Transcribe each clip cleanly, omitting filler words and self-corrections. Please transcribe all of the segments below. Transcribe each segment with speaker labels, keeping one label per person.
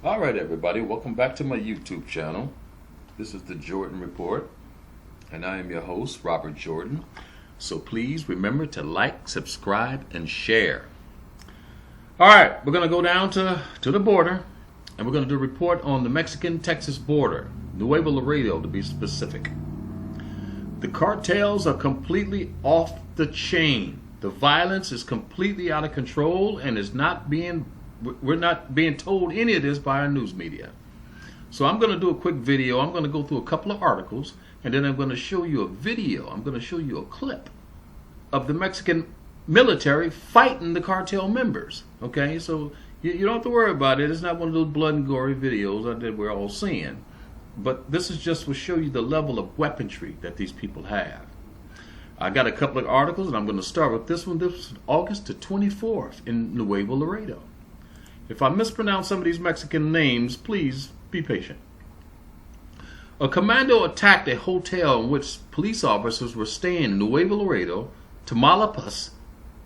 Speaker 1: All right, everybody, welcome back to my YouTube channel. This is the Jordan Report, and I am your host, Robert Jordan. So please remember to like, subscribe, and share. All right, we're going to go down to the border, and we're going to do a report on the Mexican-Texas border, Nuevo Laredo to be specific. The cartels are completely off the chain. The violence is completely out of control and we're not being told any of this by our news media. So I'm going to do a quick video. I'm going to go through a couple of articles, and then I'm going to show you a video. I'm going to show you a clip of the Mexican military fighting the cartel members. Okay, so you don't have to worry about it. It's not one of those blood and gory videos that we're all seeing. But this is just to show you the level of weaponry that these people have. I got a couple of articles, and I'm going to start with this one. This is August the 24th in Nuevo Laredo. If I mispronounce some of these Mexican names, please be patient. A commando attacked a hotel in which police officers were staying in Nuevo Laredo, Tamaulipas,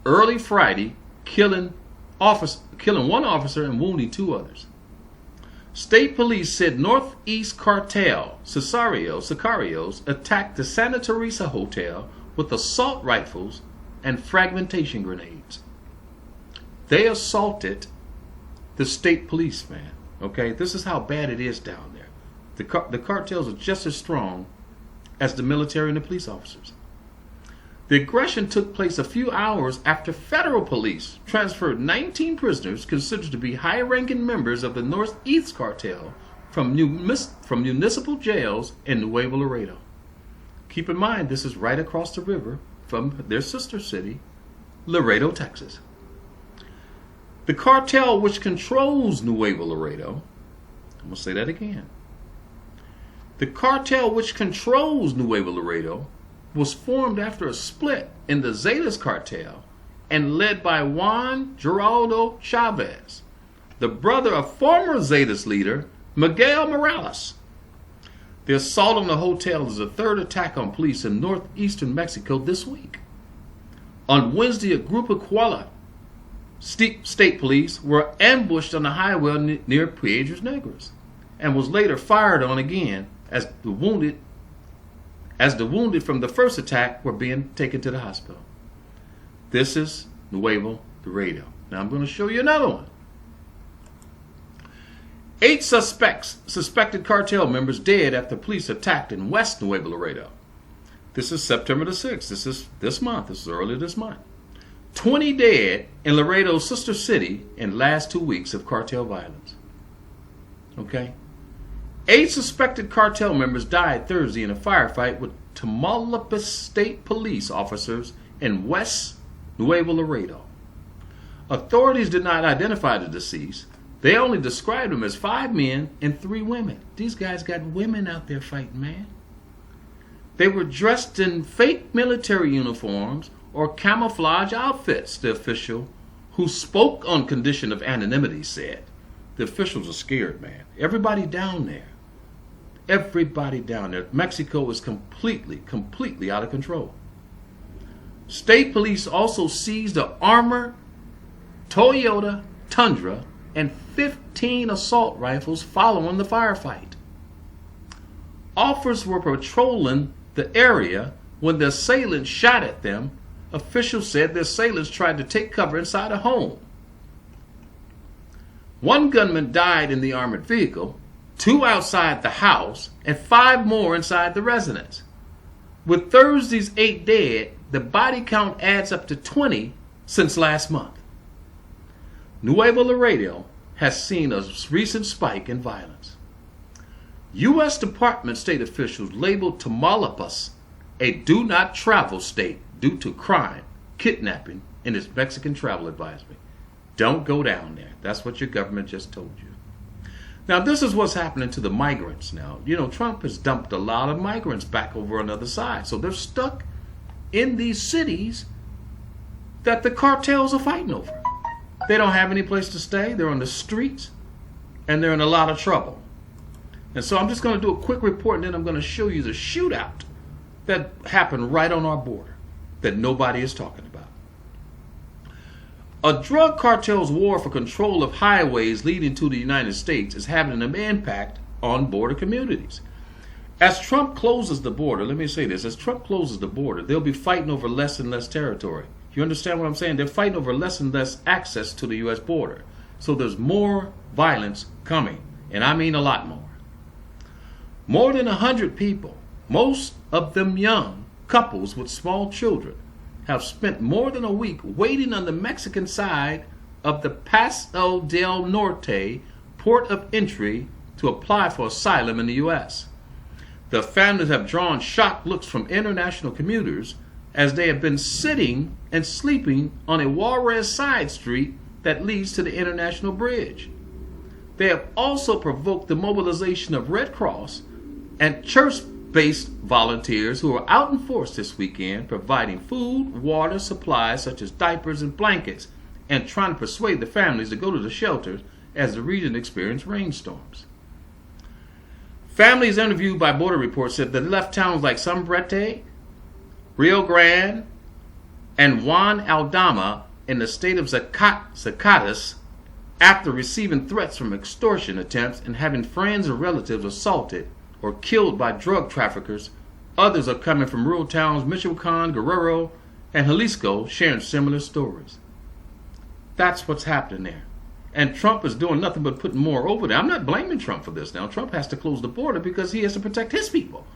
Speaker 1: early Friday, killing one officer and wounding two others. State police said Northeast Cartel, Sicarios, attacked the Santa Teresa Hotel with assault rifles and fragmentation grenades. They assaulted the state police, man. Okay, this is how bad it is down there. The cartels are just as strong as the military and the police officers. The aggression took place a few hours after federal police transferred 19 prisoners considered to be high-ranking members of the Northeast Cartel from municipal jails in Nuevo Laredo. Keep in mind, this is right across the river from their sister city, Laredo, Texas. The cartel which controls Nuevo Laredo, I'm going to say that again. The cartel which controls Nuevo Laredo was formed after a split in the Zetas cartel and led by Juan Geraldo Chavez, the brother of former Zetas leader Miguel Morales. The assault on the hotel is the third attack on police in northeastern Mexico this week. On Wednesday, a group of Coahuila state police were ambushed on the highway near Piedras Negras and was later fired on again as the wounded from the first attack were being taken to the hospital. This is Nuevo Laredo. Now I'm going to show you another one. 8 suspected cartel members dead after police attacked in West Nuevo Laredo. This is September the 6th. This is this month. This is earlier this month. 20 dead in Laredo's sister city in the last 2 weeks of cartel violence. Okay? 8 suspected cartel members died Thursday in a firefight with Tamaulipas state police officers in West Nuevo Laredo. Authorities did not identify the deceased. They only described them as 5 men and 3 women. These guys got women out there fighting, man. They were dressed in fake military uniforms or camouflage outfits, the official who spoke on condition of anonymity said. The officials are scared, man. Everybody down there. Mexico is completely out of control. State police also seized an armored Toyota Tundra and 15 assault rifles following the firefight. Officers were patrolling the area when the assailants shot at them. Officials said the assailants tried to take cover inside a home. 1 gunman died in the armored vehicle, 2 outside the house, and 5 more inside the residence. With Thursday's 8 dead, the body count adds up to 20 since last month. Nuevo Laredo has seen a recent spike in violence. U.S. Department state officials labeled Tamaulipas a do-not-travel state due to crime, kidnapping, and its Mexican travel advisory. Don't go down there. That's what your government just told you. Now, this is what's happening to the migrants now. You know, Trump has dumped a lot of migrants back over on the other side. So they're stuck in these cities that the cartels are fighting over. They don't have any place to stay. They're on the streets, and they're in a lot of trouble. And so I'm just going to do a quick report, and then I'm going to show you the shootout that happened right on our border that nobody is talking about. A drug cartel's war for control of highways leading to the United States is having an impact on border communities. As Trump closes the border, let me say this, as Trump closes the border, they'll be fighting over less and less territory. You understand what I'm saying? They're fighting over less and less access to the U.S. border. So there's more violence coming, and I mean a lot more. More than 100 people, most of them young couples with small children, have spent more than a week waiting on the Mexican side of the Paso del Norte port of entry to apply for asylum in the U.S. The families have drawn shocked looks from international commuters as they have been sitting and sleeping on a Juarez side street that leads to the international bridge. They have also provoked the mobilization of Red Cross and church-based volunteers who are out in force this weekend providing food, water, supplies such as diapers and blankets, and trying to persuade the families to go to the shelters as the region experienced rainstorms. Families interviewed by Border Report said that they left towns like Sombrete, Rio Grande, and Juan Aldama in the state of Zacatecas after receiving threats from extortion attempts and having friends or relatives assaulted or killed by drug traffickers. Others are coming from rural towns Michoacan, Guerrero, and Jalisco sharing similar stories. That's what's happening there. And Trump is doing nothing but putting more over there. I'm not blaming Trump for this now. Trump has to close the border because he has to protect his people.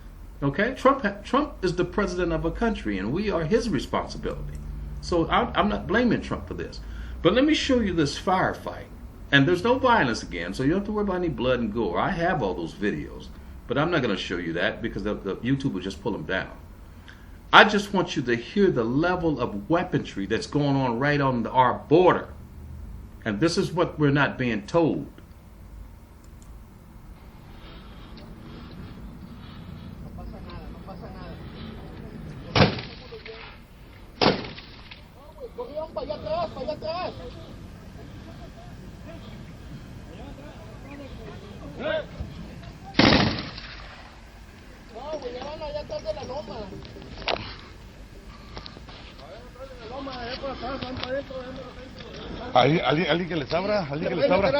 Speaker 1: Okay? Trump is the president of a country, and we are his responsibility. So I'm not blaming Trump for this. But let me show you this firefight. And there's no violence again, so you don't have to worry about any blood and gore. I have all those videos, but I'm not going to show you that because the YouTube will just pull them down. I just want you to hear the level of weaponry that's going on right on our border. And this is what we're not being told.
Speaker 2: ¿Alguien que les abra? ¿Alguien que les abra?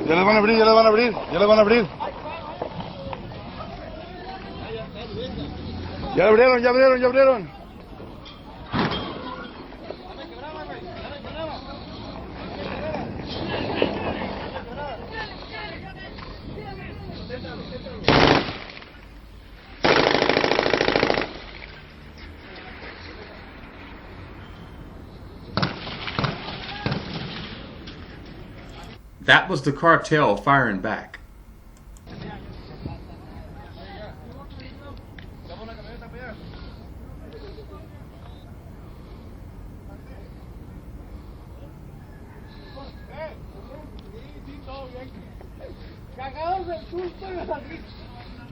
Speaker 2: Ya les van a abrir, ya les van a abrir, ya les van a abrir. Ya abrieron, ya abrieron, ya abrieron.
Speaker 1: That was the cartel firing back.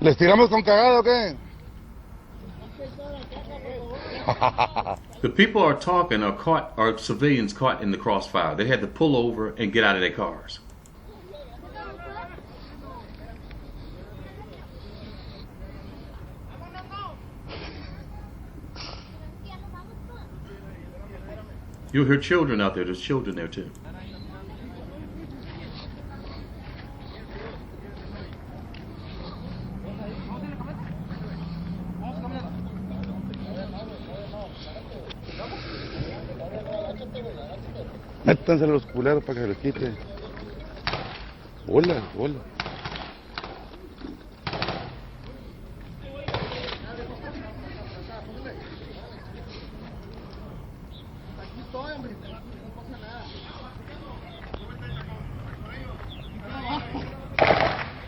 Speaker 2: ¿Les tiramos con cagado o qué?
Speaker 1: The people are talking are civilians caught in the crossfire. They had to pull over and get out of their cars. You'll hear children out there. There's children there too.
Speaker 2: Métanse los culeros para que se les quite. Hola, hola.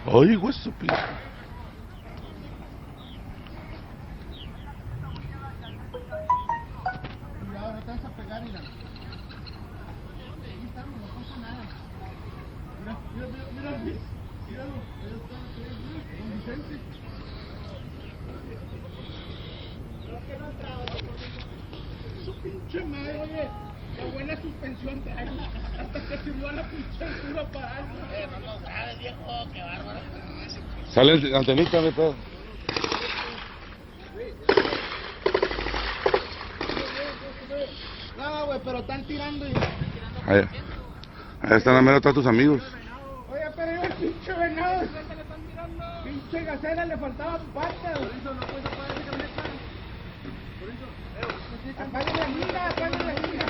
Speaker 2: Ay, güey, su pila.
Speaker 3: Qué buena suspensión trae. Hasta que subió a la pinche altura para algo. No lo sabes, viejo, qué bárbaro.
Speaker 2: Salen antenitas de todo.
Speaker 3: No, güey, pero están tirando y...
Speaker 2: Ahí están a menos todos tus amigos.
Speaker 3: Oye, pero yo el pinche venado. Pinche gacela, le faltaba patas. Por eso no puede pagar esa camioneta. Por eso. Apaguen la liga, apaguen la liga.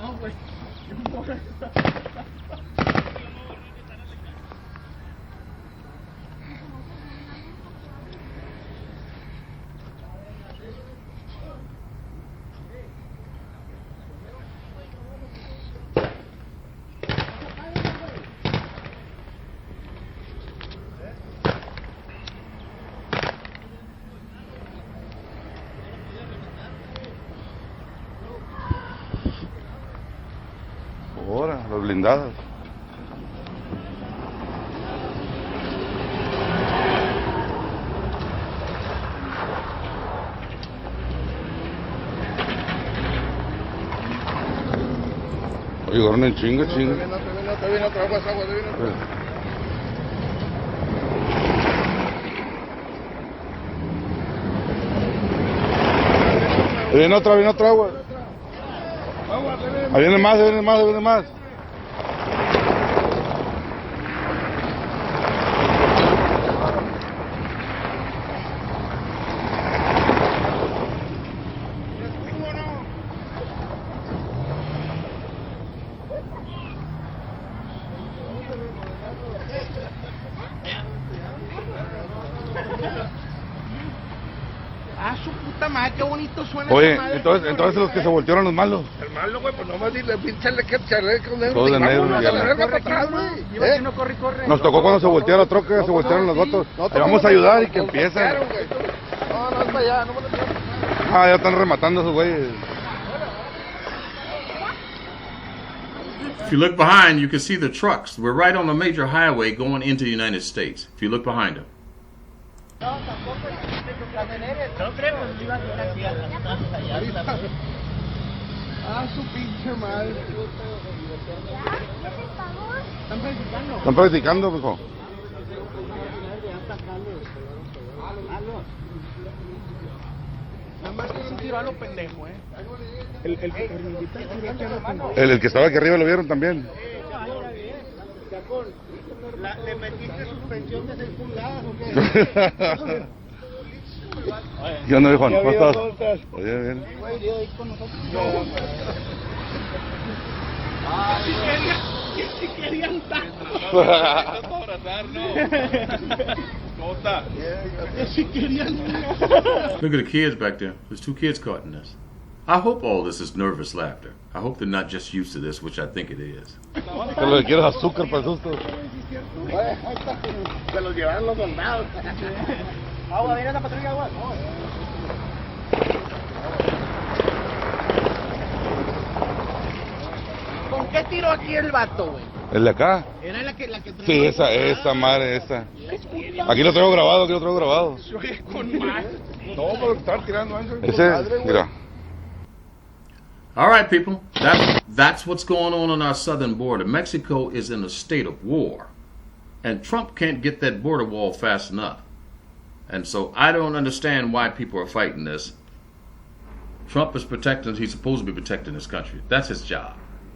Speaker 3: No, güey.
Speaker 2: Ahora, los blindados. Llegaron en chinga.
Speaker 3: Te viene otra agua, te viene otra.
Speaker 2: Viene otra agua. Ahí viene más.
Speaker 3: Ah, su puta madre, qué bonito suena.
Speaker 2: Oye,
Speaker 3: esa madre.
Speaker 2: entonces los que se voltearon los malos.
Speaker 3: El malo, güey, pues nomás dile, pinchale que charle con negro.
Speaker 2: Todos de negro,
Speaker 3: Vámonos
Speaker 2: ya
Speaker 3: a la
Speaker 2: no.
Speaker 3: verga para atrás, güey. No corre, corre.
Speaker 2: Nos tocó cuando se volteó la troca, se voltearon los vatos. Ahí vamos a ayudar y que empiecen.
Speaker 3: No, es para allá, no me lo quiero.
Speaker 2: Ah, ya están rematando a esos güeyes.
Speaker 1: If you look behind, you can see the trucks. We're right on a major highway going into the United States. If you look behind them.
Speaker 3: No, tampoco no creo que iba a ser así. Ah, su pinche madre. ¿Están practicando?
Speaker 2: Están practicando, mijo.
Speaker 3: Nada más que un tiro a lo pendejo, El
Speaker 2: El que estaba aquí arriba lo vieron también.
Speaker 3: ¿Le metiste suspensión de 6 pulgadas o qué?
Speaker 2: ¿Qué onda, viejo? ¿Cómo estás? Oye, bien.
Speaker 3: Si querían tacos.
Speaker 2: ¿Cómo está?
Speaker 3: Si querían.
Speaker 1: Look at the kids back there. There's 2 kids caught in this. I hope all this is nervous laughter. I hope they're not just used to this, which I think it is.
Speaker 2: Que lo que quiero es azúcar para el susto.
Speaker 3: Se los llevaron los soldados. Agua, viene la patrulla, agua. ¿Con qué tiró aquí el vato, güey?
Speaker 2: ¿El de acá?
Speaker 3: Era la que
Speaker 2: Sí, esa madre, esa. Aquí lo traigo grabado,
Speaker 3: Con más.
Speaker 2: No, pero están tirando antes. Ese, mira.
Speaker 1: All right, people. That's what's going on our southern border. Mexico is in a state of war. And Trump can't get that border wall fast enough. And so I don't understand why people are fighting this. Trump is protecting, he's supposed to be protecting his country. That's his job.